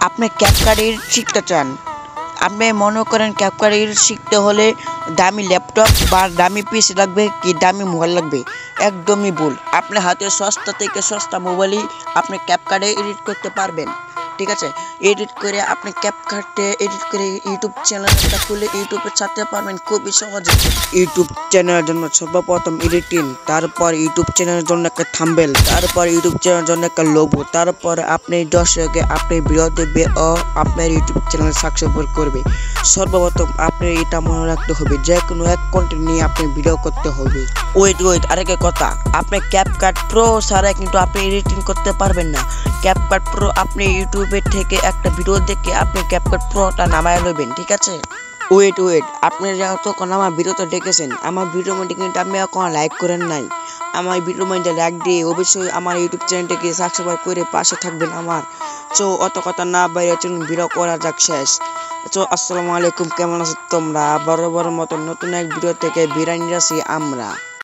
আপনি CapCut edit শিখতে চান, আপনি মনে করেন ক্যাপকাট এডিট শিখতে হলে দামি ল্যাপটপ বা দামি পিসি লাগবে কি দামি মোবাইল লাগবে? একদমই ভুল। আপনি হাতে সস্তা থেকে সস্তা মোবাইলই আপনি ক্যাপকাটে এডিট করতে পারবেন। ঠিক আছে, এডিট করে আপনি ক্যাপকাটে এডিট করে ইউটিউব চ্যানেলটা খুলে ইউটিউবে ছাড়তে পারবেন খুবই সহজে। ইউটিউব চ্যানেলের জন্য সর্বপ্রথম এডিটিং, তারপর ইউটিউব চ্যানেলের জন্য একটা থাম্বনেল, তারপর ইউটিউব চ্যানেলের জন্য একটা লোগো, তারপর আপনি দর্শককে আপনি ভিডিও দেবে ও আপনার ইউটিউব চ্যানেল সাকসেসফুল করবে। সর্বপ্রথম আপনি এটা মনে রাখতে হবে, যে কোনো এক কন্টেন্ট নিয়ে আপনি ভিডিও করতে হবে। ওয়েট আরেকটা কথা, আপনি ক্যাপকাট প্রো ছাড়া কিন্তু আপনি এডিটিং করতে পারবেন না। ক্যাপকাট প্রো আপনি ইউটিউবের থেকে একটা ভিডিও দেখে আপনি ক্যাপকাট প্রোটা নামায় নেবেন। ঠিক আছে, ওয়েট আপনি যতক্ষণ আমার ভিডিওটা দেখেছেন, আমার ভিডিও মধ্যে কিন্তু আপনি এখন লাইক করেন নাই। আমার ভিডিও মধ্যে লাইক দিয়ে অবশ্যই আমার ইউটিউব চ্যানেলটাকে সাবস্ক্রাইব করে পাশে থাকবেন আমার। সো অত কথা না বাইরে চলুন ভিডিও করা যাক শেষ। সো আসসালামু আলাইকুম, কেমন আছো তোমরা? বড় মতো নতুন এক ভিডিও থেকে বিদায় নিচ্ছি আমরা।